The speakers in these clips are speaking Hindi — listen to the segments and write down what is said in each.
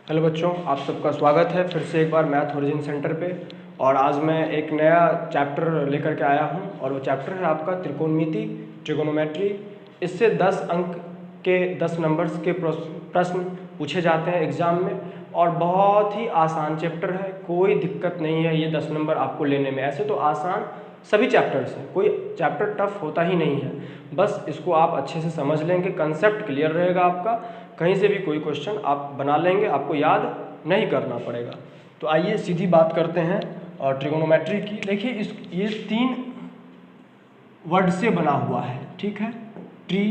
हेलो बच्चों, आप सबका स्वागत है फिर से एक बार मैथ ओरिजिन सेंटर पे। और आज मैं एक नया चैप्टर लेकर के आया हूं और वो चैप्टर है आपका त्रिकोणमिति, ट्रिगोनोमेट्री। इससे 10 अंक के 10 नंबर्स के प्रश्न पूछे जाते हैं एग्ज़ाम में और बहुत ही आसान चैप्टर है, कोई दिक्कत नहीं है ये 10 नंबर आपको लेने में। ऐसे तो आसान सभी चैप्टर्स हैं, कोई चैप्टर टफ होता ही नहीं है। बस इसको आप अच्छे से समझ लेंगे, कंसेप्ट क्लियर रहेगा आपका, कहीं से भी कोई क्वेश्चन आप बना लेंगे, आपको याद नहीं करना पड़ेगा। तो आइए सीधी बात करते हैं और ट्रिगोनोमेट्री की। देखिए ये 3 वर्ड से बना हुआ है, ठीक है। ट्री,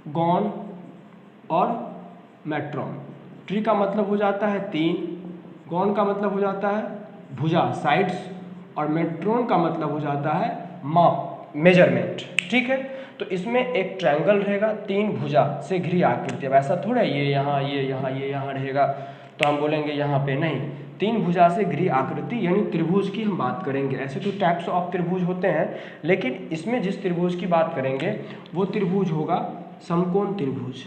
गॉन और मेट्रॉन। ट्री का मतलब हो जाता है 3, गॉन का मतलब हो जाता है भुजा, साइड्स, और मेट्रोन का मतलब हो जाता है माप, मेजरमेंट, ठीक है। तो इसमें एक ट्रायंगल रहेगा 3 भुजा से घिरी आकृति। अब ऐसा थोड़ा ये यहाँ ये यहाँ ये यहाँ रहेगा तो हम बोलेंगे यहाँ पे नहीं। 3 भुजा से घिरी आकृति यानी त्रिभुज की हम बात करेंगे। ऐसे तो टाइप्स ऑफ त्रिभुज होते हैं, लेकिन इसमें जिस त्रिभुज की बात करेंगे वो त्रिभुज होगा समकोण त्रिभुज,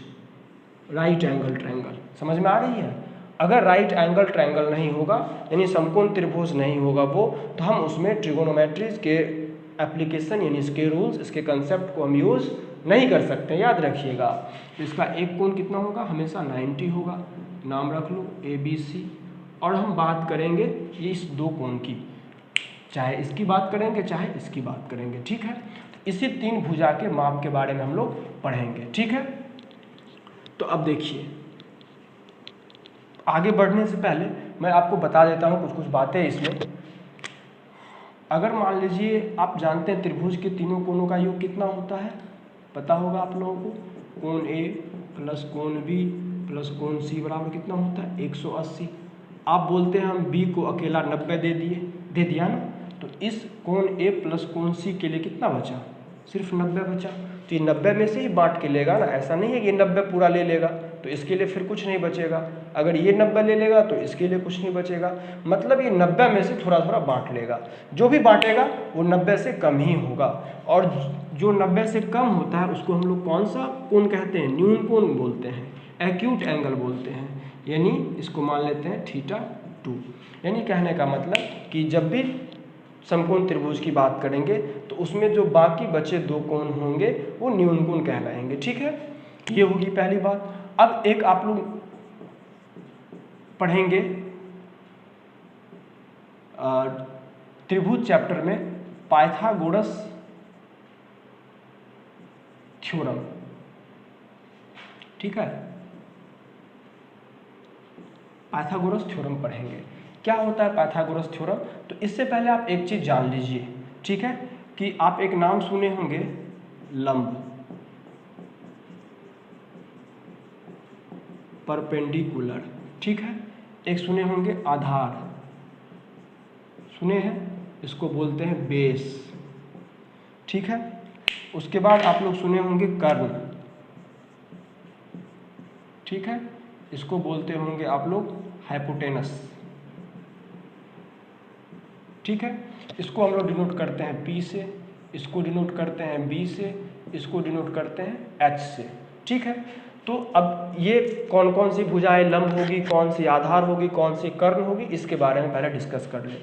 राइट एंगल ट्रायंगल। समझ में आ रही है? अगर राइट एंगल ट्रायंगल नहीं होगा यानी समकोण त्रिभुज नहीं होगा वो, तो हम उसमें ट्रिगोनोमेट्रीज के एप्लीकेशन यानी इसके रूल्स, इसके कंसेप्ट को हम यूज़ नहीं कर सकते, याद रखिएगा। तो इसका एक कोण कितना होगा? हमेशा 90 होगा, नाम रख लो ABC। और हम बात करेंगे ये इस 2 कोण की, चाहे इसकी बात करेंगे चाहे इसकी बात करेंगे, ठीक है। तो इसी 3 भुजा के माप के बारे में हम लोग पढ़ेंगे, ठीक है। तो अब देखिए, आगे बढ़ने से पहले मैं आपको बता देता हूँ कुछ बातें इसमें। अगर मान लीजिए आप जानते हैं त्रिभुज के तीनों कोणों का योग कितना होता है, पता होगा आप लोगों को। कोण A प्लस कोण B प्लस कोण C बराबर कितना होता है? 180। आप बोलते हैं हम B को अकेला 90 दे दिया ना, तो इस कोण A प्लस कोण C के लिए कितना बचा? सिर्फ 90 बचा। तो ये 90 में से ही बांट के लेगा ना, ऐसा नहीं है कि ये 90 पूरा ले लेगा तो इसके लिए फिर कुछ नहीं बचेगा। अगर ये 90 ले लेगा तो इसके लिए कुछ नहीं बचेगा। मतलब ये 90 में से थोड़ा थोड़ा बांट लेगा, जो भी बांटेगा वो 90 से कम ही होगा। और जो 90 से कम होता है उसको हम लोग कौन सा कोण कहते हैं? न्यून कोण बोलते हैं, एक्यूट एंगल बोलते हैं। यानी इसको मान लेते हैं θ2। यानी कहने का मतलब कि जब भी समकोण त्रिभुज की बात करेंगे तो उसमें जो बाकी बचे 2 कोण होंगे वो न्यून कोण कहलाएंगे, ठीक है। ये होगी पहली बात। अब एक आप लोग पढ़ेंगे त्रिभुज चैप्टर में पाइथागोरस थ्योरम, ठीक है। पाइथागोरस थ्योरम पढ़ेंगे। क्या होता है पाइथागोरस थ्योरम? तो इससे पहले आप एक चीज़ जान लीजिए, ठीक है, कि आप एक नाम सुने होंगे लंब, परपेंडिकुलर, ठीक है। एक सुने होंगे आधार, सुने हैं, इसको बोलते हैं बेस, ठीक है। उसके बाद आप लोग सुने होंगे कर्ण, ठीक है, इसको बोलते होंगे आप लोग हाइपोटेनस, ठीक है। इसको हम लोग डिनोट करते हैं P से, इसको डिनोट करते हैं B से, इसको डिनोट करते हैं H से, ठीक है। तो अब ये कौन कौन सी भुजाएं लंब होगी, कौन सी आधार होगी, कौन सी कर्ण होगी, इसके बारे में पहले डिस्कस कर लें।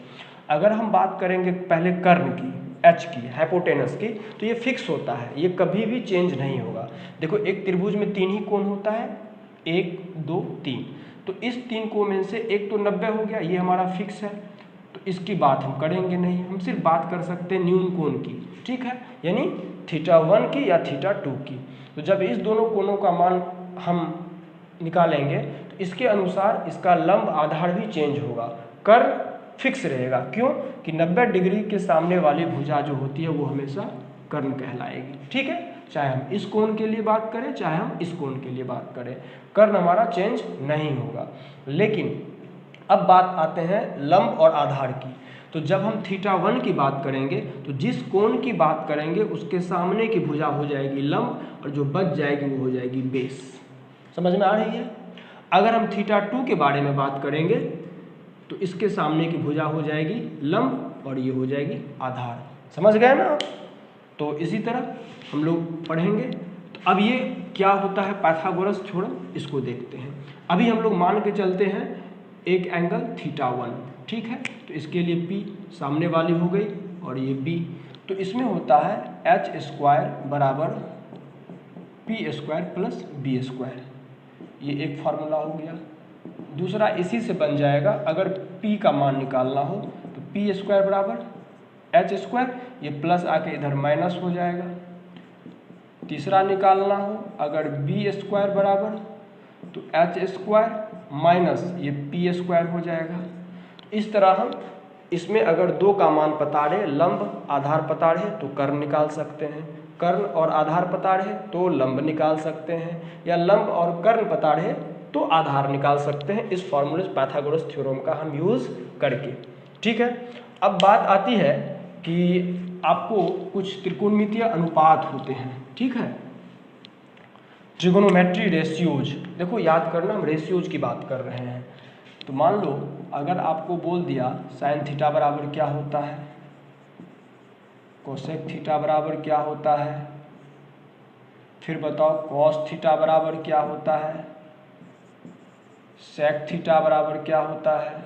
अगर हम बात करेंगे पहले कर्ण की, H की, हाइपोटेनस की, तो ये फिक्स होता है, ये कभी भी चेंज नहीं होगा। देखो एक त्रिभुज में 3 ही कोण होता है, 1 2 3। तो इस 3 कोण में से एक तो 90 हो गया, ये हमारा फिक्स है, तो इसकी बात हम करेंगे नहीं। हम सिर्फ बात कर सकते हैं न्यून कोण की, ठीक है, यानी θ1 की या θ2 की। तो जब इस दोनों कोणों का मान हम निकालेंगे तो इसके अनुसार इसका लंब आधार भी चेंज होगा, कर्ण फिक्स रहेगा। क्यों? कि 90 डिग्री के सामने वाली भुजा जो होती है वो हमेशा कर्ण कहलाएगी, ठीक है। चाहे हम इस कोण के लिए बात करें चाहे हम इस कोण के लिए बात करें, कर्ण हमारा चेंज नहीं होगा। लेकिन अब बात आते हैं लंब और आधार की। तो जब हम θ1 की बात करेंगे तो जिस कोण की बात करेंगे उसके सामने की भुजा हो जाएगी लंब और जो बच जाएगी वो हो जाएगी बेस। समझ में आ रही है? अगर हम θ2 के बारे में बात करेंगे तो इसके सामने की भुजा हो जाएगी लंब और ये हो जाएगी आधार। समझ गए ना? तो इसी तरह हम लोग पढ़ेंगे। तो अब ये क्या होता है पाइथागोरस थ्योरम, इसको देखते हैं। अभी हम लोग मान के चलते हैं एक एंगल θ1, ठीक है। तो इसके लिए P सामने वाली हो गई और ये B, तो इसमें होता है h² बराबर p² प्लस b²। ये एक फार्मूला हो गया। दूसरा इसी से बन जाएगा, अगर P का मान निकालना हो तो p² बराबर h², ये प्लस आके इधर माइनस हो जाएगा। तीसरा निकालना हो अगर b² बराबर तो h² माइनस ये p² हो जाएगा। इस तरह हम इसमें अगर दो का मान पता रहे, लंब आधार पता रहे तो कर्ण निकाल सकते हैं, कर्ण और आधार पता रहे तो लंब निकाल सकते हैं, या लंब और कर्ण पता रहे तो आधार निकाल सकते हैं, इस फॉर्मूले पाइथागोरस थ्योरम का हम यूज़ करके, ठीक है। अब बात आती है कि आपको कुछ त्रिकोणमितीय अनुपात होते हैं, ठीक है, ट्रिगोनोमेट्री रेशियोज। देखो याद करना, हम रेशियोज की बात कर रहे हैं। तो मान लो अगर आपको बोल दिया साइन थीटा बराबर क्या होता है, कोसेक थीटा बराबर क्या होता है, फिर बताओ कॉस थीटा बराबर क्या होता है, सेक थीटा बराबर क्या होता है,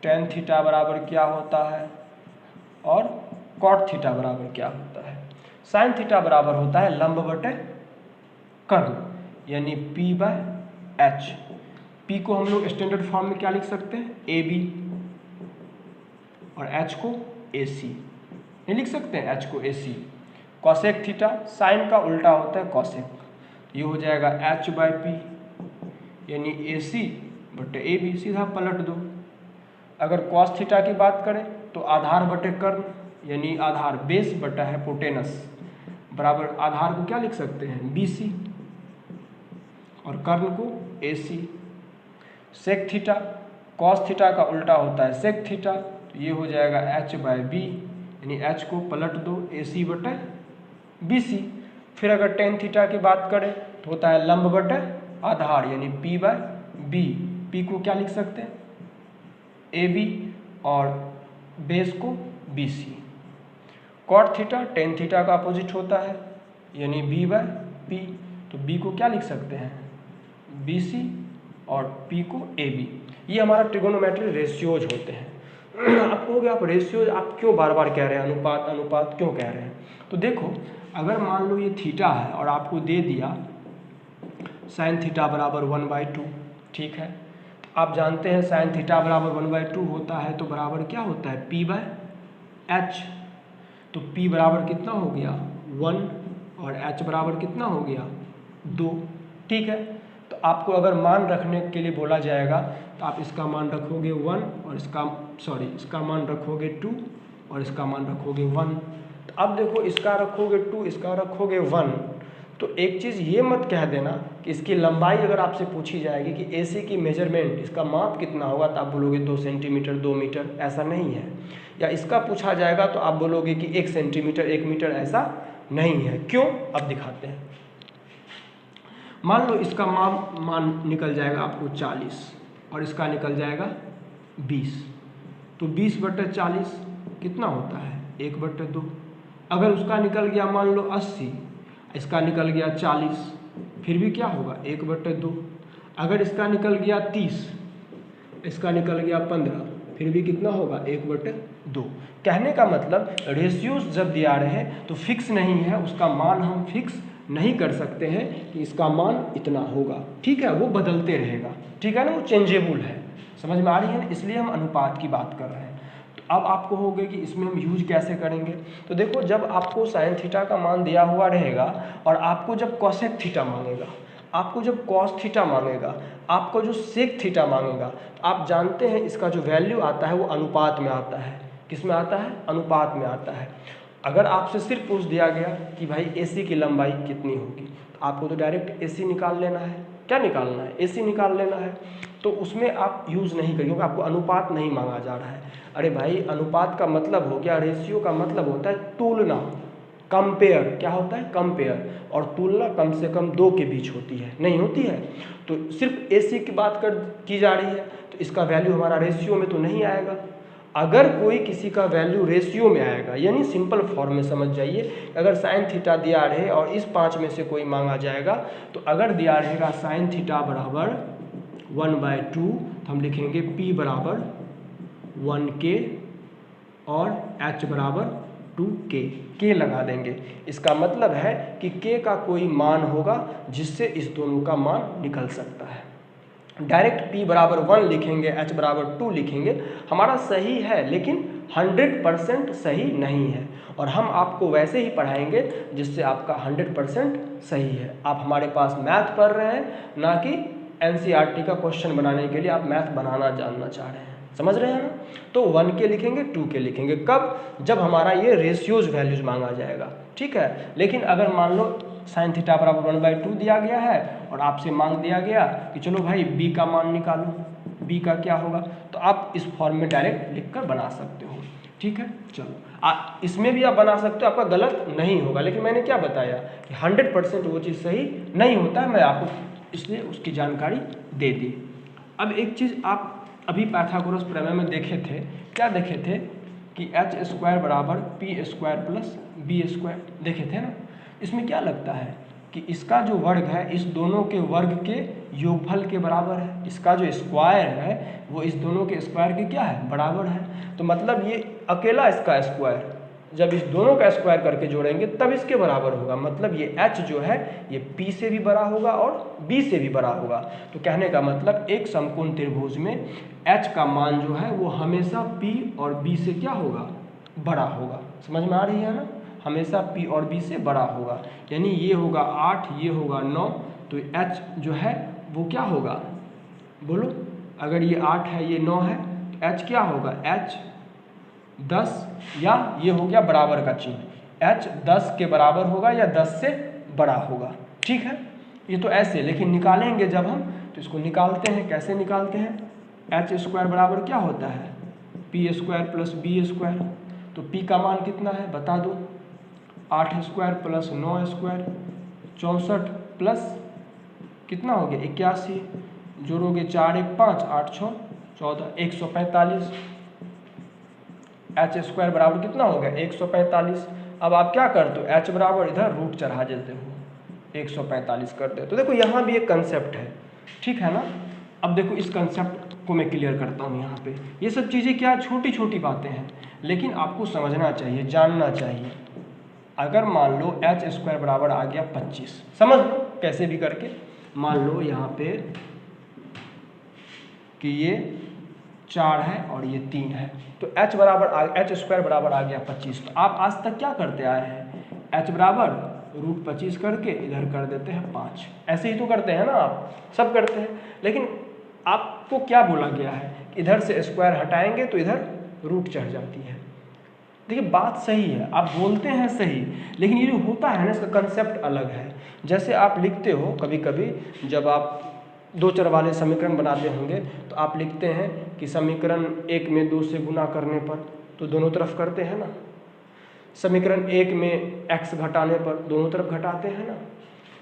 टेन थीटा बराबर क्या होता है और कॉट थीटा बराबर क्या होता है। साइन थीटा बराबर होता है लंब बटे कर्ण, यानी p/h। p को हम लोग स्टैंडर्ड फॉर्म में क्या लिख सकते हैं, ab, और h को ac, नहीं लिख सकते हैं h को ac। कॉसेक थीटा साइन का उल्टा होता है कॉसेक, ये हो जाएगा h/p, यानी ac बटे ab, सीधा पलट दो। अगर कॉस थीटा की बात करें तो आधार बटे कर्ण, यानी आधार बेस बटा है पोटेनस, बराबर आधार को क्या लिख सकते हैं bc और कर्ण को ac। Sec theta cos theta का उल्टा होता है सेक थीटा, तो ये हो जाएगा h/b, यानी h को पलट दो ac बटे bc। फिर अगर टेन थीटा की बात करें तो होता है लंब बटे आधार, यानी p/b। p को क्या लिख सकते हैं ab और बेस को bc। Cot theta tan theta का अपोजिट होता है, यानी b/p, तो b को क्या लिख सकते हैं bc और p को ab। ये हमारा ट्रिगोनोमेट्री रेशियोज होते हैं। आप कहोगे आप रेशियोज आप क्यों बार बार कह रहे हैं, अनुपात अनुपात क्यों कह रहे हैं। तो देखो अगर मान लो ये थीटा है और आपको दे दिया साइन थीटा बराबर 1/2, ठीक है। आप जानते हैं साइन थीटा बराबर 1/2 होता है, तो बराबर क्या होता है p/h। तो p बराबर कितना हो गया 1 और h बराबर कितना हो गया 2, ठीक है। तो आपको अगर मान रखने के लिए बोला जाएगा तो आप इसका मान रखोगे 1 और इसका मान रखोगे 2 और इसका मान रखोगे 1। तो अब देखो इसका रखोगे 2, इसका रखोगे 1, तो एक चीज़ ये मत कह देना कि इसकी लंबाई अगर आपसे पूछी जाएगी कि AC की मेजरमेंट इसका माप कितना होगा तो आप बोलोगे 2 सेंटीमीटर 2 मीटर, ऐसा नहीं है। या इसका पूछा जाएगा तो आप बोलोगे कि 1 सेंटीमीटर 1 मीटर, ऐसा नहीं है। क्यों, अब दिखाते हैं। मान लो इसका मान निकल जाएगा आपको 40 और इसका निकल जाएगा 20, तो 20/40 कितना होता है 1/2। अगर उसका निकल गया मान लो 80, इसका निकल गया 40, फिर भी क्या होगा 1/2। अगर इसका निकल गया 30, इसका निकल गया 15, फिर भी कितना होगा 1/2। कहने का मतलब रेशियोज जब दिया रहे तो फिक्स नहीं है, उसका मान हम फिक्स नहीं कर सकते हैं कि इसका मान इतना होगा, ठीक है, वो बदलते रहेगा, ठीक है ना, वो चेंजेबल है। समझ में आ रही है ना, इसलिए हम अनुपात की बात कर रहे हैं। तो अब आपको हो गया कि इसमें हम यूज कैसे करेंगे। तो देखो जब आपको साइन थीटा का मान दिया हुआ रहेगा और आपको जब कॉसेक थीटा मांगेगा, आपको जब कॉस थीटा मांगेगा, आपको जो सेक थीटा मांगेगा, तो आप जानते हैं इसका जो वैल्यू आता है वो अनुपात में आता है। किस में आता है, अनुपात में आता है। अगर आपसे सिर्फ पूछ दिया गया कि भाई AC की लंबाई कितनी होगी, तो आपको तो डायरेक्ट AC निकाल लेना है। क्या निकालना है, AC निकाल लेना है। तो उसमें आप यूज़ नहीं करिए क्योंकि आपको अनुपात नहीं मांगा जा रहा है। अरे भाई अनुपात का मतलब हो गया, रेशियो का मतलब होता है तुलना, कंपेयर। क्या होता है, कंपेयर। और तुलना कम से कम 2 के बीच होती है, नहीं होती है। तो सिर्फ AC की बात की जा रही है तो इसका वैल्यू हमारा रेशियो में तो नहीं आएगा। अगर कोई किसी का वैल्यू रेशियो में आएगा, यानी सिंपल फॉर्म में समझ जाइए, अगर साइन थीटा दिया रहे और इस 5 में से कोई मांगा जाएगा, तो अगर दिया रहेगा साइन थीटा बराबर 1/2 तो हम लिखेंगे p बराबर 1k और h बराबर 2k, k लगा देंगे। इसका मतलब है कि k का कोई मान होगा जिससे इस दोनों का मान निकल सकता है। डायरेक्ट p बराबर 1 लिखेंगे, h बराबर 2 लिखेंगे, हमारा सही है लेकिन 100% सही नहीं है, और हम आपको वैसे ही पढ़ाएंगे जिससे आपका 100% सही है। आप हमारे पास मैथ पढ़ रहे हैं, ना कि NCERT का क्वेश्चन बनाने के लिए आप मैथ बनाना जानना चाह रहे हैं, समझ रहे हैं ना। तो 1k लिखेंगे, 2k लिखेंगे, कब? जब हमारा ये रेशियोज वैल्यूज मांगा जाएगा, ठीक है। लेकिन अगर मान लो साइन थीटा बराबर 1/2 दिया गया है और आपसे मांग दिया गया कि चलो भाई b का मान निकालो, b का क्या होगा, तो आप इस फॉर्म में डायरेक्ट लिखकर बना सकते हो, ठीक है। चलो इसमें भी आप बना सकते हो, आपका गलत नहीं होगा, लेकिन मैंने क्या बताया कि 100% वो चीज़ सही नहीं होता है, मैं आपको इसलिए उसकी जानकारी दे दी। अब एक चीज़ आप अभी पाइथागोरस प्रमेय में देखे थे, क्या देखे थे कि h² बराबर p² प्लस b², देखे थे ना। इसमें क्या लगता है कि इसका जो वर्ग है इस दोनों के वर्ग के योगफल के बराबर है, इसका जो स्क्वायर है वो इस दोनों के स्क्वायर के क्या है, बराबर है। तो मतलब ये अकेला इसका स्क्वायर जब इस दोनों का स्क्वायर करके जोड़ेंगे तब इसके बराबर होगा, मतलब ये h जो है ये p से भी बड़ा होगा और b से भी बड़ा होगा। तो कहने का मतलब एक समकोण त्रिभुज में h का मान जो है वो हमेशा p और b से क्या होगा, बड़ा होगा। समझ में आ रही है ना, हमेशा p और b से बड़ा होगा, यानी ये होगा 8, ये होगा 9, तो h जो है वो क्या होगा, बोलो। अगर ये 8 है ये 9 है तो h क्या होगा, h 10, या ये हो गया बराबर का चिन्ह, h 10 के बराबर होगा या 10 से बड़ा होगा, ठीक है। ये तो ऐसे, लेकिन निकालेंगे जब हम तो इसको निकालते हैं, कैसे निकालते हैं, h² बराबर क्या होता है, p² प्लस b²। तो p का मान कितना है बता दो, 8² प्लस 9², 64 प्लस कितना हो गया 81, जोड़ोगे 4 1 5, 8 6 14, 145। h² बराबर कितना हो गया 145। अब आप क्या करते हो, h बराबर इधर रूट चढ़ा देते हो, 145 कर दे। तो देखो यहाँ भी एक कंसेप्ट है, ठीक है ना। अब देखो इस कंसेप्ट को मैं क्लियर करता हूँ यहाँ पे। ये सब चीज़ें क्या छोटी छोटी बातें हैं, लेकिन आपको समझना चाहिए, जानना चाहिए। अगर मान लो h² बराबर आ गया 25, समझ लो कैसे भी करके, मान लो यहाँ पे कि ये 4 है और ये 3 है, तो h² बराबर आ गया 25। तो आप आज तक क्या करते आए हैं, h बराबर √25 करके इधर कर देते हैं 5, ऐसे ही तो करते हैं ना, आप सब करते हैं। लेकिन आपको क्या बोला गया है, इधर से स्क्वायर हटाएंगे तो इधर रूट चढ़ जाती है। देखिए बात सही है, आप बोलते हैं सही, लेकिन ये जो होता है ना इसका कंसेप्ट अलग है। जैसे आप लिखते हो कभी कभी, जब आप 2 चर वाले समीकरण बनाते होंगे तो आप लिखते हैं कि समीकरण 1 में 2 से गुना करने पर तो दोनों तरफ करते हैं ना, समीकरण 1 में x घटाने पर दोनों तरफ घटाते हैं ना।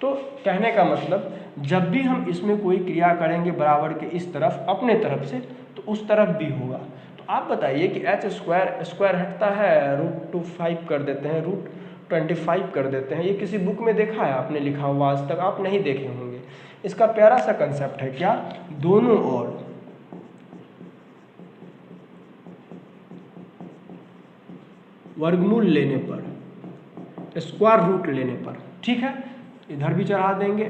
तो कहने का मतलब जब भी हम इसमें कोई क्रिया करेंगे बराबर के इस तरफ अपने तरफ से, तो उस तरफ भी होगा। तो आप बताइए कि h² हटता है √25 कर देते हैं, √25 कर देते हैं, ये किसी बुक में देखा है आपने लिखा हुआ, आज तक आप नहीं देखे होंगे। इसका प्यारा सा कंसेप्ट है क्या, दोनों ओर वर्गमूल लेने पर, स्क्वायर रूट लेने पर, ठीक है, इधर भी चढ़ा देंगे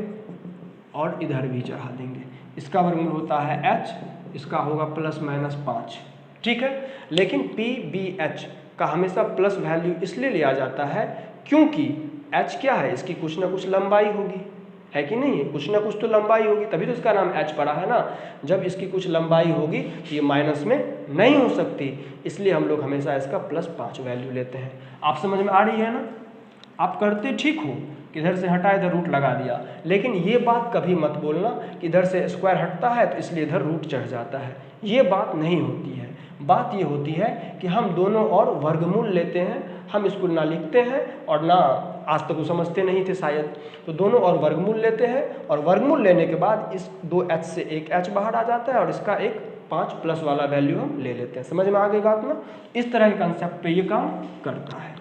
और इधर भी चढ़ा देंगे। इसका वर्गमूल होता है h, इसका होगा ±5, ठीक है। लेकिन PBH का हमेशा प्लस वैल्यू इसलिए लिया जाता है क्योंकि h क्या है, इसकी कुछ ना कुछ लंबाई होगी, है कि नहीं, कुछ ना कुछ तो लंबाई होगी, तभी तो इसका नाम h पड़ा है ना। जब इसकी कुछ लंबाई होगी तो ये माइनस में नहीं हो सकती, इसलिए हम लोग हमेशा इसका +5 वैल्यू लेते हैं। आप समझ में आ रही है ना। आप करते ठीक हो कि इधर से हटा इधर रूट लगा दिया, लेकिन ये बात कभी मत बोलना कि इधर से स्क्वायर हटता है तो इसलिए इधर रूट चढ़ जाता है, ये बात नहीं होती है। बात ये होती है कि हम दोनों और वर्गमूल लेते हैं, हम इसको ना लिखते हैं और ना आज तक वो समझते नहीं थे शायद, तो दोनों और वर्गमूल लेते हैं और वर्गमूल लेने के बाद इस 2h से एक h बाहर आ जाता है और इसका एक 5 प्लस वाला वैल्यू हम ले लेते हैं। समझ में आ गई बात ना? इस तरह के कंसेप्ट पे ये काम करता है।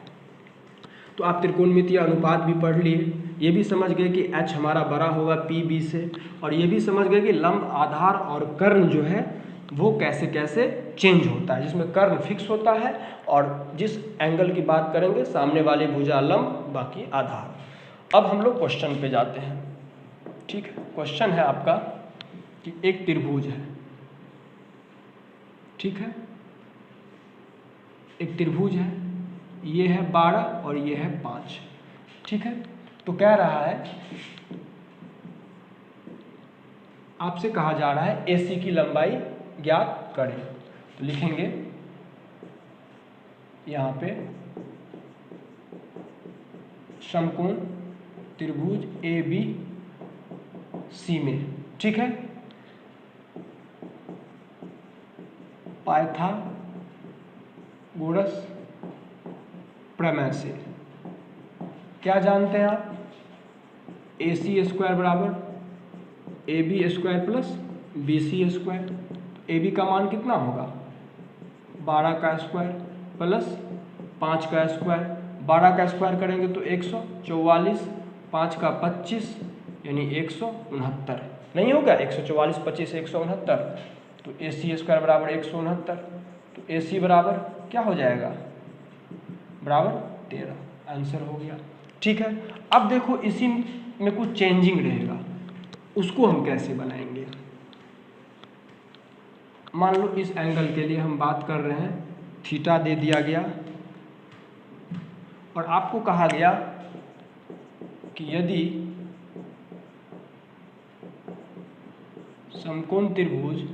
तो आप त्रिकोणमितीय अनुपात भी पढ़ लिए, ये भी समझ गए कि h हमारा बड़ा होगा पी बी से, और ये भी समझ गए कि लंब, आधार और कर्ण जो है वो कैसे कैसे चेंज होता है, जिसमें कर्ण फिक्स होता है और जिस एंगल की बात करेंगे सामने वाली भुजा लंब, बाकी आधार। अब हम लोग क्वेश्चन पे जाते हैं। ठीक है, क्वेश्चन है आपका कि एक त्रिभुज है, ठीक है, एक त्रिभुज है, ये है 12 और ये है 5, ठीक है। तो कह रहा है, आपसे कहा जा रहा है AC की लंबाई ज्ञात करें। तो लिखेंगे यहाँ पे समकोण त्रिभुज ABC में, ठीक है, पाइथागोरस प्रमेय से क्या जानते हैं आप? AC स्क्वायर बराबर AB square plus BC square. AB का मान कितना होगा? 12 का स्क्वायर प्लस 5 का स्क्वायर। 12 का स्क्वायर करेंगे तो 144, 5 का 25 यानी 169, नहीं होगा? 144 25 169, तो AC स्क्वायर बराबर 169। तो AC बराबर क्या हो जाएगा? बराबर 13। आंसर हो गया, ठीक है। अब देखो इसी में कुछ चेंजिंग रहेगा, उसको हम कैसे बनाएंगे? मान लो इस एंगल के लिए हम बात कर रहे हैं, थीटा दे दिया गया और आपको कहा गया कि यदि समकोण त्रिभुज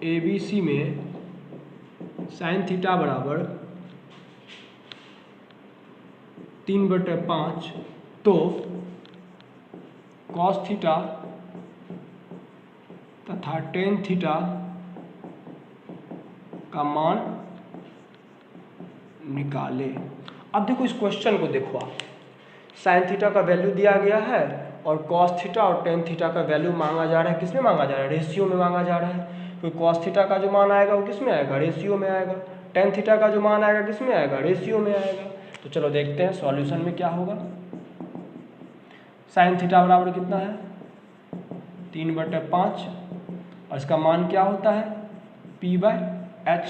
ABC में साइन थीटा बराबर 3/5 तो कॉस थीटा तथा टेन थीटा का मान निकाले। अब देखो इस क्वेश्चन को देखो आप, साइन थीटा का वैल्यू दिया गया है और कॉस थीटा और टेन थीटा का वैल्यू मांगा जा रहा है। किस में मांगा जा रहा है? रेशियो में मांगा जा रहा है। तो कॉस थीटा का जो मान आएगा वो किस में आएगा? रेशियो में आएगा। टेन थीटा का जो मान आएगा किस में आएगा? रेशियो में आएगा। तो चलो देखते हैं सॉल्यूशन में क्या होगा। साइन थीटा बराबर कितना है? 3/5 और इसका मान क्या होता है? P/h।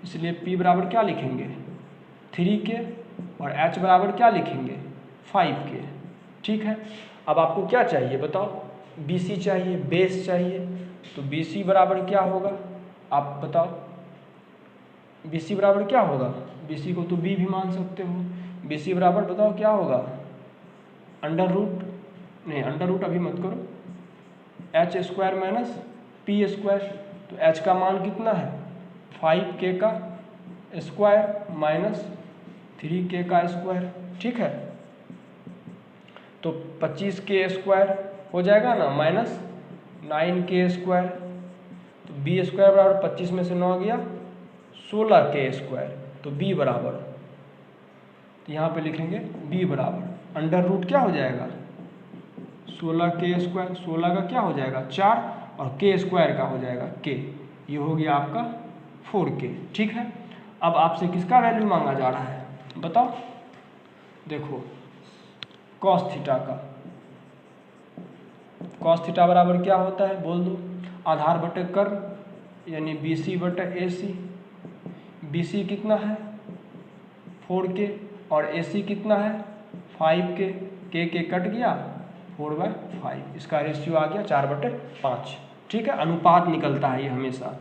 इसलिए P बराबर क्या लिखेंगे? 3K और h बराबर क्या लिखेंगे? 5K, ठीक है। अब आपको क्या चाहिए बताओ? BC चाहिए, बेस चाहिए। तो BC बराबर क्या होगा आप बताओ? BC बराबर क्या होगा? BC को तो B भी मान सकते हो। BC बराबर बताओ क्या होगा? अंडर रूट, नहीं अंडर रूट अभी मत करो, h square minus P square. तो h का मान कितना है? 5K का स्क्वायर माइनस 3K का स्क्वायर, ठीक है। तो 25K स्क्वायर हो जाएगा ना, माइनस 9K स्क्वायर। तो B स्क्वायर बराबर 25 में से 9 गया 16K स्क्वायर। तो B बराबर, तो यहाँ पे लिखेंगे B बराबर अंडर रूट क्या हो जाएगा? 16K square. 16 का क्या हो जाएगा? 4 और K स्क्वायर का हो जाएगा K। ये हो गया आपका 4K, ठीक है। अब आपसे किसका वैल्यू मांगा जा रहा है बताओ? देखो कॉस थीटा का। कॉस थीटा बराबर क्या होता है बोल दो? आधार बटे कर्ण यानी BC बटे AC। BC कितना है? 4K और AC कितना है? 5K। K कट गया, 4/5। इसका रेशियो आ गया 4/5, ठीक है। अनुपात निकलता है ये हमेशा।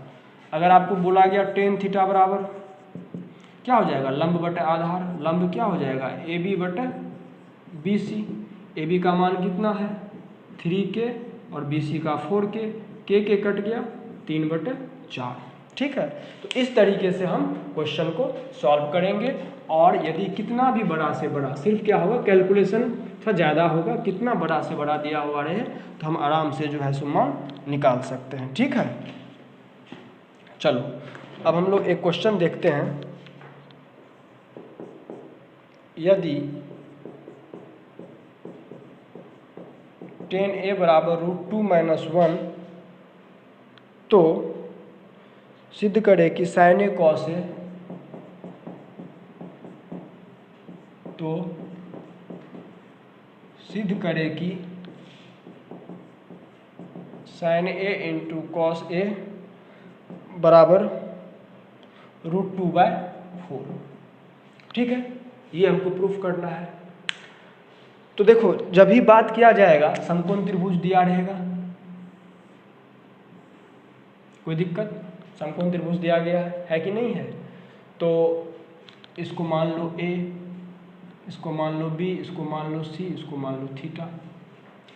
अगर आपको बोला गया टेन थीटा बराबर क्या हो जाएगा? लंब बटे आधार। लंब क्या हो जाएगा? AB बटे BC। AB का मान कितना है? 3K और BC का 4K। K कट गया 3/4, ठीक है। तो इस तरीके से हम क्वेश्चन को सॉल्व करेंगे। और यदि कितना भी बड़ा से बड़ा, सिर्फ क्या होगा कैलकुलेशन थोड़ा ज़्यादा होगा, कितना बड़ा से बड़ा दिया हुआ रहे तो हम आराम से जो है सो मान निकाल सकते हैं, ठीक है। चलो अब हम लोग एक क्वेश्चन देखते हैं। यदि 10a बराबर √2 - 1 तो सिद्ध करे कि साइन ए कॉस ए, तो सिद्ध करे कि sign A into cos A बराबर √2/4। ठीक है, ये हमको प्रूफ करना है। तो देखो, जब भी बात किया जाएगा समकोण त्रिभुज दिया रहेगा, कोई दिक्कत, समकोण त्रिभुज दिया गया है कि नहीं है, तो इसको मान लो A, इसको मान लो B, इसको मान लो C, इसको मान लो थीटा।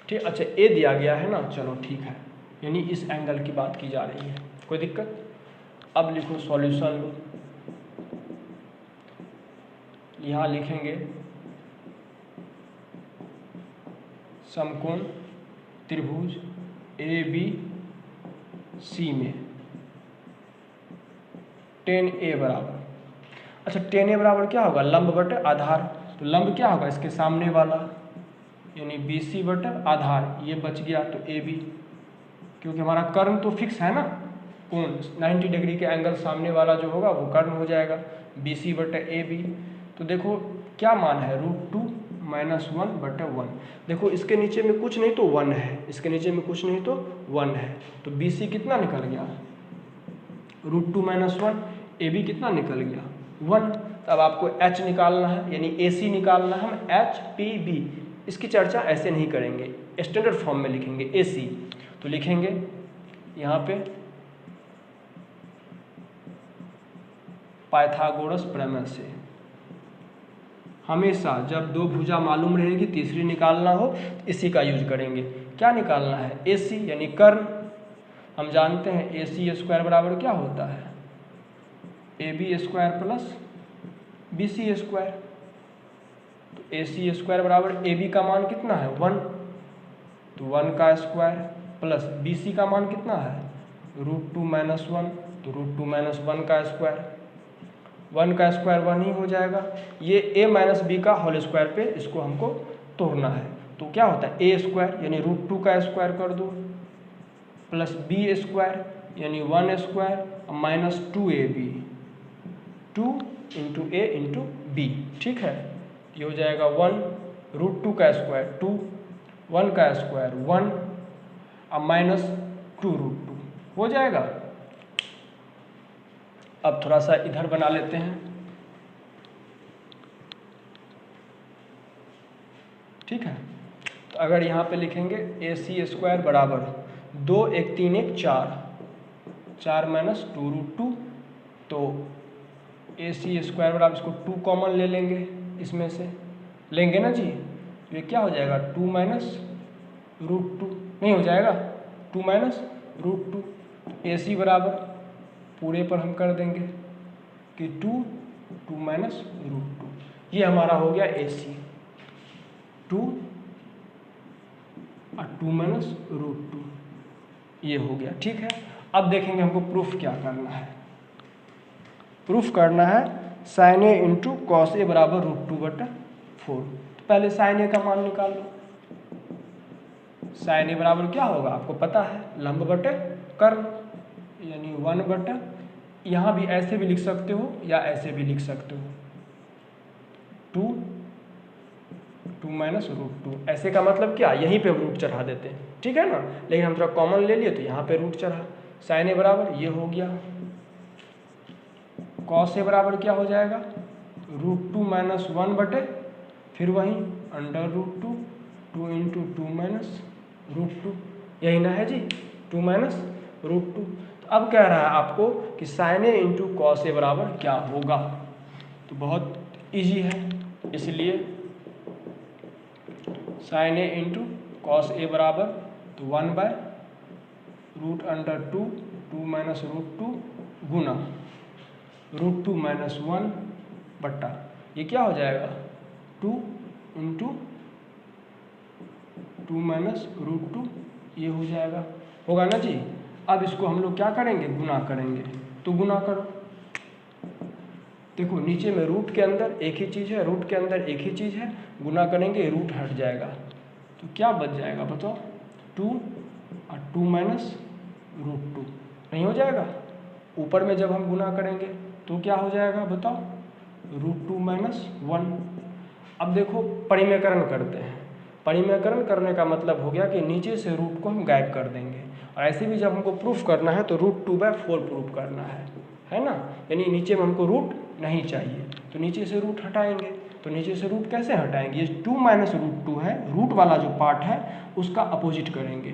ठीक, अच्छा A दिया गया है ना, चलो ठीक है, यानी इस एंगल की बात की जा रही है, कोई दिक्कत। अब लिखो सॉल्यूशन लो, यहाँ लिखेंगे समकोण त्रिभुज ABC में tan A बराबर, अच्छा tan A बराबर क्या होगा, लंब बटे आधार। तो लंब क्या होगा, इसके सामने वाला, यानी BC बटे आधार, ये बच गया तो AB, क्योंकि हमारा कर्ण तो फिक्स है ना, कोण 90 डिग्री के एंगल सामने वाला जो होगा वो कर्ण हो जाएगा, BC बटे AB। तो देखो क्या मान है, √2 - 1/1। देखो इसके नीचे में कुछ नहीं तो 1 है, इसके नीचे में कुछ नहीं तो 1 है, तो BC कितना निकल गया, √2 - 1, AB कितना निकल गया 1। अब आपको H निकालना है, यानी AC निकालना है, हम HPB, इसकी चर्चा ऐसे नहीं करेंगे, स्टैंडर्ड फॉर्म में लिखेंगे AC। तो लिखेंगे यहाँ पे पाइथागोरस प्रमेय से हमेशा जब दो भुजा मालूम रहेगी, तीसरी निकालना हो, इसी का यूज करेंगे। क्या निकालना है, AC यानी कर्ण। हम जानते हैं AC² बराबर क्या होता है, AB² प्लस BC²। तो AC² बराबर AB का मान कितना है 1, तो 1 का स्क्वायर प्लस BC का मान कितना है √2 - 1, तो √2 - 1 का स्क्वायर, 1 का स्क्वायर 1 ही हो जाएगा। ये A - B का होल स्क्वायर पे इसको हमको तोड़ना है, तो क्या होता है A² यानी √2 का स्क्वायर कर दो, प्लस B² यानी 1 square minus 2AB, 2 × A × B। ठीक है, ये हो जाएगा 1, √2 का स्क्वायर 2, 1 का स्क्वायर 1 अब माइनस 2 √2 हो जाएगा। अब थोड़ा सा इधर बना लेते हैं, ठीक है। तो अगर यहाँ पे लिखेंगे AC² बराबर 2 1 3 1 4, 4 - 2 √2, तो AC² बराबर, इसको 2 कॉमन ले लेंगे, इसमें से लेंगे ना जी, तो ये क्या हो जाएगा 2 - √2 नहीं हो जाएगा, 2 - √2। AC बराबर पूरे पर हम कर देंगे कि 2 √2, ये हमारा हो गया AC, 2 और 2 - √2, ये हो गया। ठीक है, अब देखेंगे हमको प्रूफ क्या करना है। प्रूफ करना है sin A × cos A बराबर √2/4। तो पहले sin A का मान निकाल लो। sin A बराबर क्या होगा, आपको पता है, लंब बटे कर्ण, यानी 1/, यहाँ भी ऐसे भी लिख सकते हो या ऐसे भी लिख सकते हो, 2 √2। ऐसे का मतलब क्या, यहीं पे रूट चढ़ा देते हैं, ठीक है ना, लेकिन हम थोड़ा कॉमन ले लिए तो यहाँ पे रूट चढ़ा। sin A बराबर ये हो गया, cos A बराबर क्या हो जाएगा, √2 - 1/, फिर वहीं √2, 2 × 2 - √2, यही ना है जी, 2 - √2। तो अब कह रहा है आपको कि sin A × cos A बराबर क्या होगा, तो बहुत इजी है, इसलिए sin A × cos A बराबर तो 1/√2 2 - √2 गुना √2 - 1 बट्टा, ये क्या हो जाएगा 2 × 2 - √2, ये हो जाएगा, होगा ना जी। अब इसको हम लोग क्या करेंगे, गुना करेंगे, तो गुना करो। देखो नीचे में रूट के अंदर एक ही चीज़ है, रूट के अंदर एक ही चीज़ है, गुना करेंगे रूट हट जाएगा, तो क्या बच जाएगा बताओ, 2 और 2 - √2, नहीं हो जाएगा। ऊपर में जब हम गुना करेंगे तो क्या हो जाएगा बताओ, √2 - 1। अब देखो परिमेयकरण करते हैं। परिमेयकरण करने का मतलब हो गया कि नीचे से रूट को हम गायब कर देंगे, और ऐसे भी जब हमको प्रूफ करना है तो √2/4 प्रूफ करना है ना। यानी नीचे में हमको रूट नहीं चाहिए, तो नीचे से रूट हटाएंगे। तो नीचे से रूट कैसे हटाएंगे, ये 2 - √2 है, रूट वाला जो पार्ट है उसका अपोजिट करेंगे।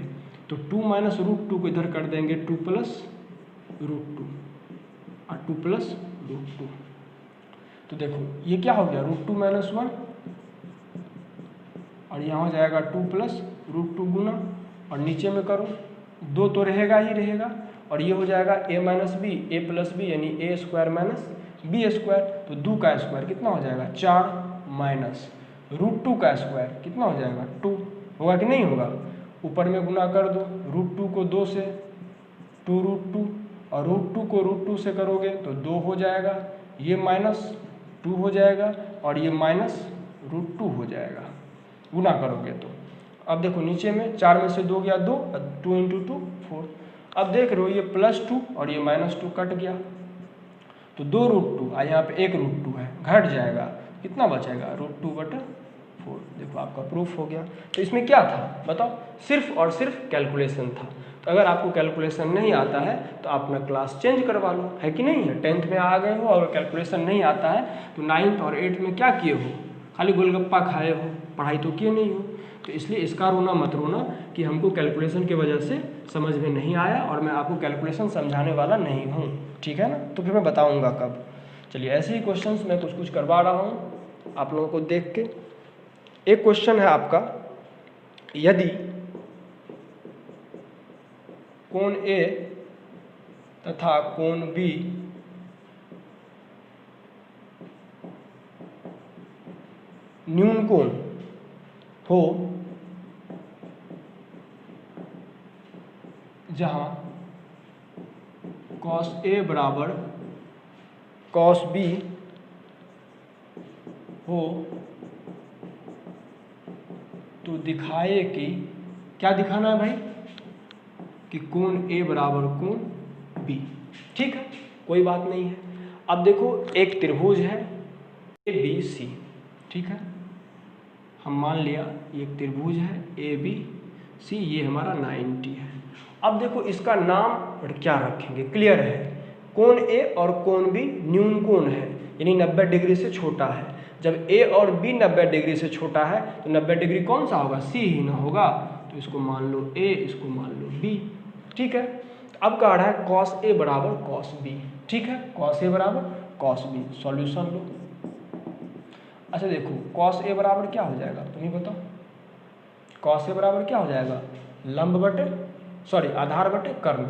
तो 2 - √2 को इधर कर देंगे 2 + √2 और 2 + √2। तो देखो ये क्या हो गया, √2 - 1, और यहाँ हो जाएगा 2 + √2 गुना, और नीचे में करो 2 तो रहेगा ही रहेगा, और ये हो जाएगा a - b, a + b यानी a² - b²। तो 2 का स्क्वायर कितना हो जाएगा 4 माइनस √2 का स्क्वायर कितना हो जाएगा 2, होगा कि नहीं होगा। ऊपर में गुना कर दो, √2 को 2 से 2√2, और √2 को √2 से करोगे तो 2 हो जाएगा, ये -2 हो जाएगा, और ये -√2 हो जाएगा गुना करोगे तो। अब देखो नीचे में 4 में से 2 गया 2, 2 × 2 4। अब देख रहे हो ये +2 और ये -2 कट गया, तो 2 √2 और यहाँ पे 1 √2 है, घट जाएगा, कितना बचेगा √2/4। देखो आपका प्रूफ हो गया। तो इसमें क्या था बताओ, सिर्फ और सिर्फ कैलकुलेशन था। तो अगर आपको कैलकुलेशन नहीं आता है तो आप अपना क्लास चेंज करवा लो, है कि नहीं है। 10th में आ गए हो और कैलकुलेशन नहीं आता है तो 9th और 8th में क्या किए हो, खाली गोलगप्पा खाए हो, पढ़ाई तो किए नहीं हो। तो इसलिए इसका रोना मत रोना कि हमको कैलकुलेशन की वजह से समझ में नहीं आया और मैं आपको कैलकुलेशन समझाने वाला नहीं हूँ, ठीक है ना। तो फिर मैं बताऊँगा कब। चलिए ऐसे ही क्वेश्चंस मैं कुछ कुछ करवा रहा हूँ आप लोगों को देख के। एक क्वेश्चन है आपका, यदि कोण A तथा कोण B न्यून कोण हो जहाँ cos A बराबर cos B हो, तो दिखाए कि, क्या दिखाना है भाई, कि कोण A बराबर कोण B। ठीक है, कोई बात नहीं है। अब देखो एक त्रिभुज है ABC, ठीक है, हम मान लिया ये एक त्रिभुज है ABC, ये हमारा 90 है। अब देखो इसका नाम क्या रखेंगे, क्लियर है, कोण A और कोण B न्यून कोण है, यानी 90 डिग्री से छोटा है। जब A और B 90 डिग्री से छोटा है तो 90 डिग्री कौन सा होगा, C ही ना होगा। तो इसको मान लो A, इसको मान लो B, ठीक है। अब कह रहा है cos A बराबर cos B, ठीक है, cos A बराबर cos B। सॉल्यूशन लो। अच्छा देखो cos A बराबर क्या हो जाएगा, तुम ही बताओ। cos A बराबर क्या हो जाएगा, लंब बटे आधार बटे कर्ण।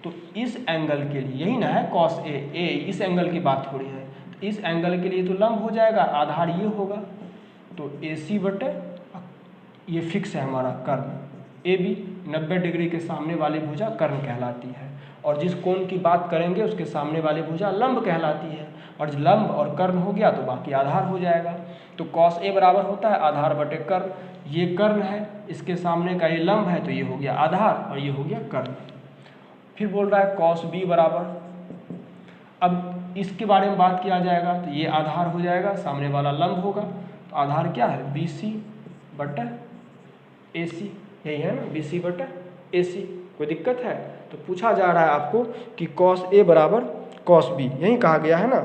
तो इस एंगल के लिए यही ना है cos A इस एंगल की बात हो रही है, तो इस एंगल के लिए तो लंब हो जाएगा, आधार ये होगा, तो AC बटे ये फिक्स है हमारा कर्ण। AB 90 डिग्री के सामने वाली भुजा कर्ण कहलाती है, और जिस कोण की बात करेंगे उसके सामने वाली भुजा लंब कहलाती है, और लंब और कर्ण हो गया तो बाकी आधार हो जाएगा। तो cos A बराबर होता है आधार बटे कर्ण, ये कर्ण है, इसके सामने का ये लंब है तो ये हो गया आधार और ये हो गया कर्ण। फिर बोल रहा है cos B बराबर, अब इसके बारे में बात किया जाएगा तो ये आधार हो जाएगा, सामने वाला लंब होगा, तो आधार क्या है BC बटे AC, यही है ना, BC बटे AC। कोई दिक्कत है तो पूछा जा रहा है आपको कि cos A बराबर cos B, यही कहा गया है ना,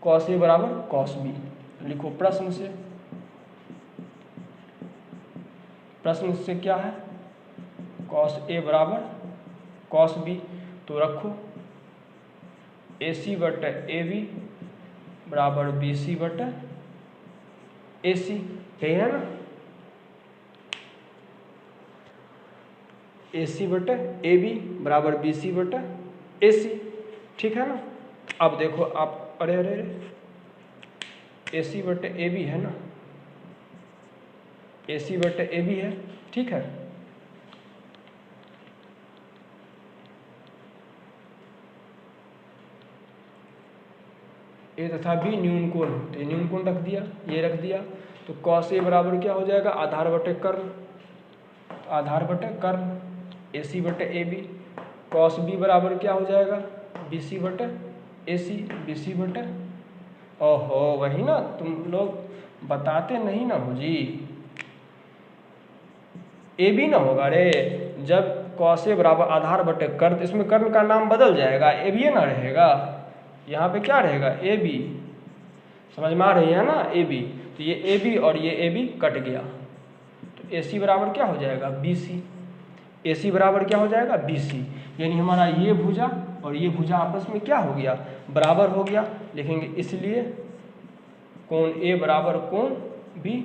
cos A बराबर cos B। लिखो प्रश्न से, प्रश्न से क्या है, cos A बराबर cos B, तो रखो AC बटे AB बराबर BC बटे AC, यही है ना, AC बटे AB बराबर BC बटे AC, ठीक है ना। अब देखो आप, अरे अरे अरे AC बटे AB है ना, AC बटे AB है, ठीक है। A तथा B न्यून कोण, तो ये न्यून कोण रख दिया, ये रख दिया, तो cos A बराबर क्या हो जाएगा, आधार बटे कर्ण, आधार बटे कर्ण AC बटे AB, कॉस बी बराबर क्या हो जाएगा, बी सी बटे ए सी, बी सी बटे, ओहो वही ना, तुम लोग बताते नहीं ना हो जी, ए बी ना होगा रे, जब कॉस ए बराबर आधार बटे कर्ण, तो इसमें कर्ण का नाम बदल जाएगा, ए बी ना रहेगा, यहाँ पे क्या रहेगा ए बी, समझ में आ रही है ना, ए बी, तो ये ए बी और ये ए बी कट गया, तो ए सी बराबर क्या हो जाएगा, बी सी, ए सी बराबर क्या हो जाएगा, बी सी, यानी हमारा ये भुजा और ये भुजा आपस में क्या हो गया, बराबर हो गया, लिखेंगे इसलिए कोण ए बराबर कोण बी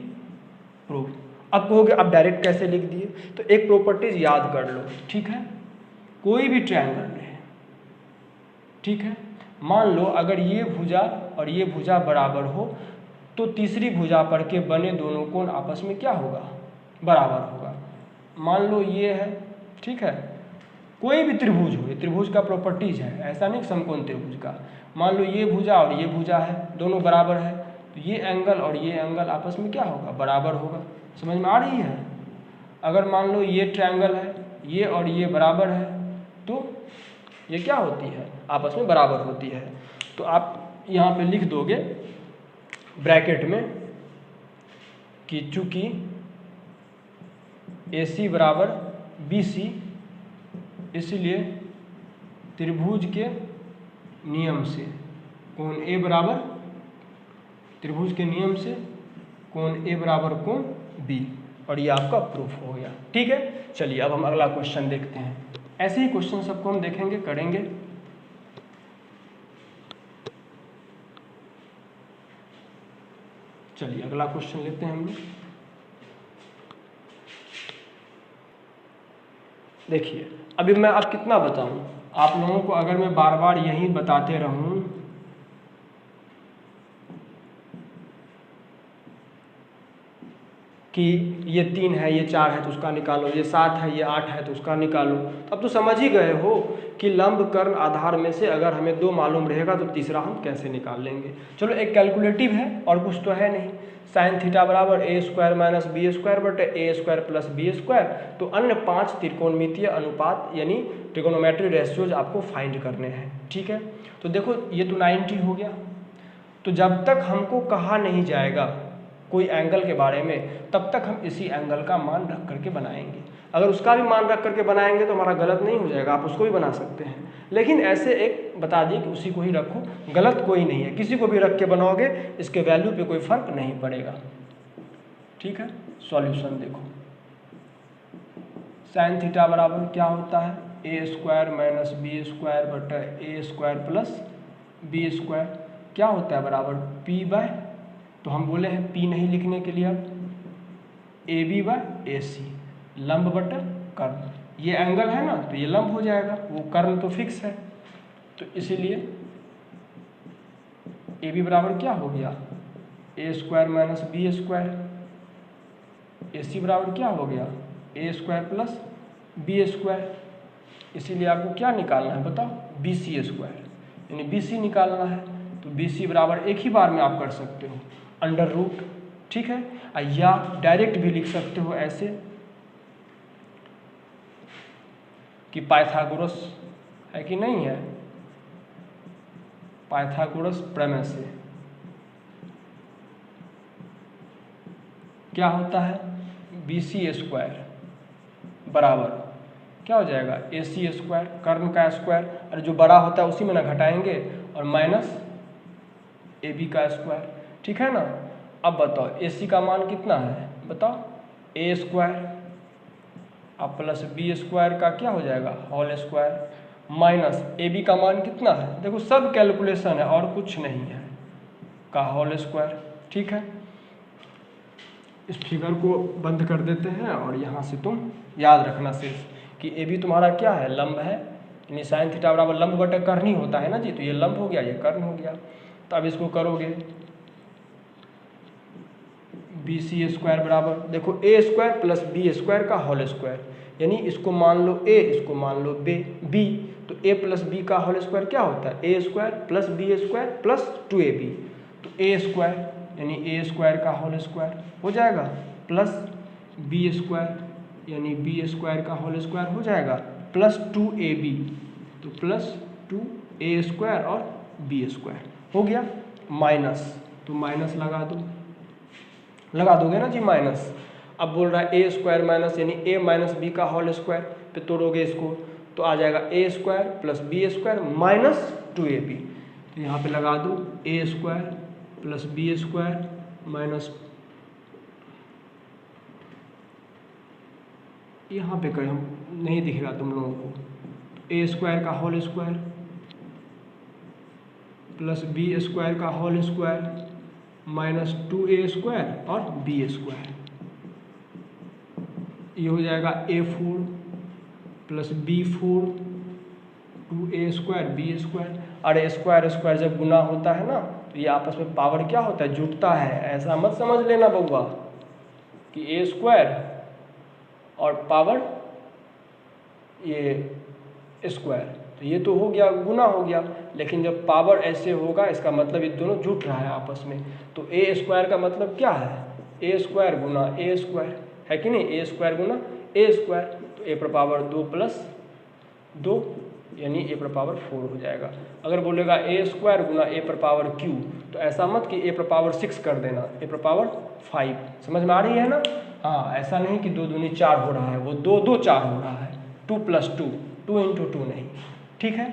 प्रूफ। अब कहोगे अब डायरेक्ट कैसे लिख दिए, तो एक प्रॉपर्टीज याद कर लो, ठीक है, कोई भी ट्रायंगल रहे, ठीक है, मान लो अगर ये भुजा और ये भुजा बराबर हो तो तीसरी भुजा पर के बने दोनों कोण आपस में क्या होगा, बराबर होगा। मान लो ये है, ठीक है, कोई भी त्रिभुज हो, ये त्रिभुज का प्रॉपर्टीज है, ऐसा नहीं समकोण त्रिभुज का, मान लो ये भुजा और ये भुजा है, दोनों बराबर है, तो ये एंगल और ये एंगल आपस में क्या होगा, बराबर होगा, समझ में आ रही है। अगर मान लो ये ट्रायंगल है, ये और ये बराबर है, तो ये क्या होती है, आपस में बराबर होती है, तो आप यहाँ पे लिख दोगे ब्रैकेट में कि चूंकि ए सी बराबर बी सी, इसलिए त्रिभुज के नियम से कोण ए बराबर, त्रिभुज के नियम से कोण ए बराबर कोण बी, और ये आपका प्रूफ हो गया, ठीक है। चलिए अब हम अगला क्वेश्चन देखते हैं, ऐसे ही क्वेश्चन सबको हम देखेंगे, करेंगे। चलिए अगला क्वेश्चन लेते हैं हम लोग। देखिए अभी मैं अब कितना बताऊं आप लोगों को, अगर मैं बार बार यही बताते रहूं कि ये 3 है, ये 4 है तो उसका निकालो, ये 7 है, ये 8 है तो उसका निकालो, तो अब तो समझ ही गए हो कि लंब कर्ण आधार में से अगर हमें 2 मालूम रहेगा तो तीसरा हम कैसे निकाल लेंगे। चलो एक कैलकुलेटिव है और कुछ तो है नहीं, साइन थीटा बराबर ए स्क्वायर माइनस बी स्क्वायर बटे ए स्क्वायर प्लस बी स्क्वायर, तो अन्य 5 त्रिकोणमितीय अनुपात यानी ट्रिगोनोमेट्री रेशियोज आपको फाइंड करने हैं, ठीक है। तो देखो ये तो 90 हो गया, तो जब तक हमको कहा नहीं जाएगा कोई एंगल के बारे में तब तक हम इसी एंगल का मान रख करके बनाएंगे, अगर उसका भी मान रख करके बनाएंगे तो हमारा गलत नहीं हो जाएगा, आप उसको भी बना सकते हैं, लेकिन ऐसे एक बता दिए कि उसी को ही रखो, गलत कोई नहीं है, किसी को भी रख के बनाओगे इसके वैल्यू पे कोई फर्क नहीं पड़ेगा, ठीक है। सॉल्यूशन देखो, साइन थीटा बराबर क्या होता है, A square minus B square बटा ए स्क्वायर प्लस बी स्क्वायर, क्या होता है बराबर पी बाय, तो हम बोले हैं पी नहीं लिखने के लिए अब ए बी बाय ए सी, लंब बटा कर्ण, ये एंगल है ना तो ये लंब हो जाएगा, वो कर्ण तो फिक्स है, तो इसीलिए ए बी बराबर क्या हो गया ए स्क्वायर माइनस बी स्क्वायर, ए सी बराबर क्या हो गया ए स्क्वायर प्लस बी स्क्वायर, इसीलिए आपको क्या निकालना है बताओ, बी सी स्क्वायर, यानी बी सी निकालना है, तो बी सी बराबर एक ही बार में आप कर सकते हो अंडर रूट, ठीक है, या डायरेक्ट भी लिख सकते हो ऐसे कि पाइथागोरस है कि नहीं है, पाइथागोरस प्रमेय से क्या होता है बी सी स्क्वायर बराबर क्या हो जाएगा ए सी स्क्वायर, कर्ण का स्क्वायर, और जो बड़ा होता है उसी में ना घटाएंगे, और माइनस ए बी का स्क्वायर, ठीक है ना। अब बताओ ए सी का मान कितना है बताओ, ए स्क्वायर अब प्लस बी स्क्वायर का क्या हो जाएगा whole square, minus A B का मान कितना है, देखो सब कैलकुलेशन है और कुछ नहीं है, का होल स्क्वायर, ठीक है। इस फिगर को बंद कर देते हैं और यहाँ से तुम याद रखना सिर्फ कि ए बी तुम्हारा क्या है, लंब है, यानी साइन थीटा बराबर लंब बटे कर्ण ही होता है ना जी, तो ये लंब हो गया, ये कर्ण हो गया, तो अब इसको करोगे बी सी स्क्वायर बराबर, देखो ए स्क्वायर प्लस बी स्क्वायर का होल स्क्वायर, यानी इसको मान लो ए, इसको मान लो बी, तो ए प्लस बी का होल स्क्वायर क्या होता है A square plus B square plus 2ab, तो ए स्क्वायर यानी ए स्क्वायर का होल स्क्वायर हो जाएगा, प्लस बी स्क्वायर यानी बी स्क्वायर का होल स्क्वायर हो जाएगा, प्लस 2ab, तो प्लस 2a² और b² हो गया, माइनस, तो माइनस लगा दोगे ना जी माइनस। अब बोल रहा है a² माइनस यानी a माइनस बी का होल स्क्वायर पे तोड़ोगे इसको तो आ जाएगा a² plus b² minus 2ab, तो यहाँ पे लगा दो a² प्लस b² माइनस, यहाँ पे करें नहीं दिखेगा तुम लोगों को, a² का होल स्क्वायर प्लस b² का होल स्क्वायर माइनस 2a² और b², ये हो जाएगा a4 plus b4 2a² b²। अरे स्क्वायर जब गुना होता है ना तो ये आपस में पावर क्या होता है, जुटता है। ऐसा मत समझ लेना बउआ कि a² और पावर ये स्क्वायर, तो ये तो हो गया गुना हो गया, लेकिन जब पावर ऐसे होगा इसका मतलब ये दोनों जुट रहा है आपस में। तो a² का मतलब क्या है, a² गुना a² है कि नहीं, a² गुना a², तो a पर पावर 2 प्लस 2 यानी a पर पावर 4 हो जाएगा। अगर बोलेगा a² गुना a पर पावर q, तो ऐसा मत कि a पर पावर 6 कर देना, a पर पावर 5। समझ में आ रही है ना? हाँ, ऐसा नहीं कि 2 दूनी 4 हो रहा है, वो 2 2 4 हो रहा है, 2 प्लस 2, 2 इंटू 2 नहीं, ठीक है।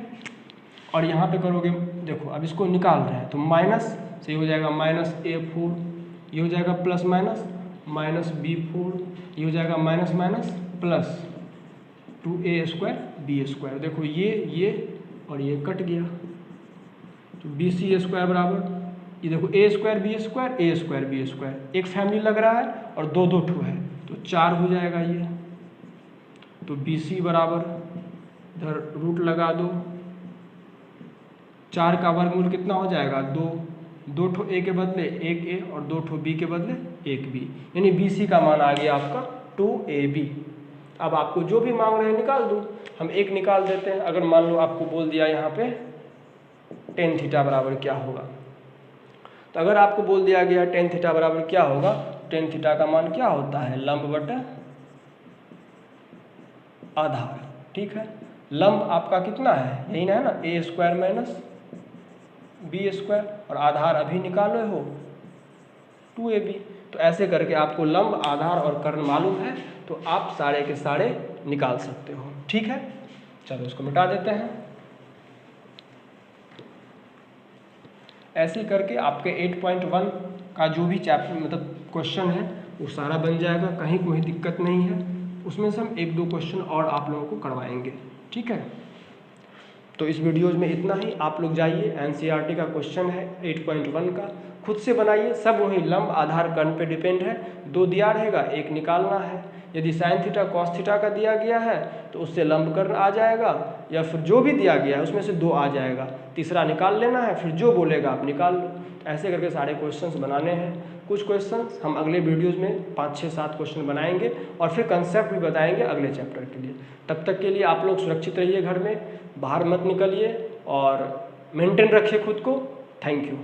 और यहाँ पे करोगे, देखो अब इसको निकाल रहे हैं तो माइनस से हो जाएगा माइनस a4, ये हो जाएगा प्लस माइनस माइनस b4, ये हो जाएगा minus minus plus 2a² b²। देखो ये और ये कट गया, तो bc² बराबर, ये देखो a² b² b², एक फैमिली लग रहा है और 2 2 ठो है तो 4 हो जाएगा ये। तो bc बराबर इधर रूट लगा दो, 4 का वर्गमूल कितना हो जाएगा 2, 2 ठो a के बदले 1a और 2 ठो b के बदले 1b, यानी bc का मान आ गया आपका 2ab। अब आपको जो भी मांग रहे हैं निकाल दो, हम एक निकाल देते हैं। अगर मान लो आपको बोल दिया यहाँ पे tan थीटा बराबर क्या होगा, तो अगर आपको बोल दिया गया tan थीटा बराबर क्या होगा, tan थीटा का मान क्या होता है, लंब बटा आधार, ठीक है। लंब आपका कितना है, यही ना है ना, a² माइनस b² और आधार अभी निकाले हो 2ab। तो ऐसे करके आपको लंब, आधार और कर्ण मालूम है तो आप सारे के सारे निकाल सकते हो, ठीक है। चलो इसको मिटा देते हैं। ऐसे करके आपके 8.1 का जो भी चैप्टर मतलब क्वेश्चन है वो सारा बन जाएगा, कहीं कोई दिक्कत नहीं है। उसमें से हम 1-2 क्वेश्चन और आप लोगों को करवाएंगे, ठीक है। तो इस वीडियोज़ में इतना ही। आप लोग जाइए, NCERT का क्वेश्चन है 8.1 का, खुद से बनाइए, सब वही लंब, आधार, कर्ण पे डिपेंड है। 2 दिया रहेगा, एक निकालना है। यदि साइन थीटा कॉस थीटा का दिया गया है तो उससे लंब कर्ण आ जाएगा, या फिर जो भी दिया गया है उसमें से 2 आ जाएगा, तीसरा निकाल लेना है, फिर जो बोलेगा आप निकाल लो। ऐसे करके सारे क्वेश्चंस बनाने हैं। कुछ क्वेश्चंस हम अगले वीडियोज़ में 5, 6, 7 क्वेश्चन बनाएंगे और फिर कंसेप्ट भी बताएंगे अगले चैप्टर के लिए। तब तक के लिए आप लोग सुरक्षित रहिए, घर में बाहर मत निकलिए और मेंटेन रखिए खुद को। Thank you.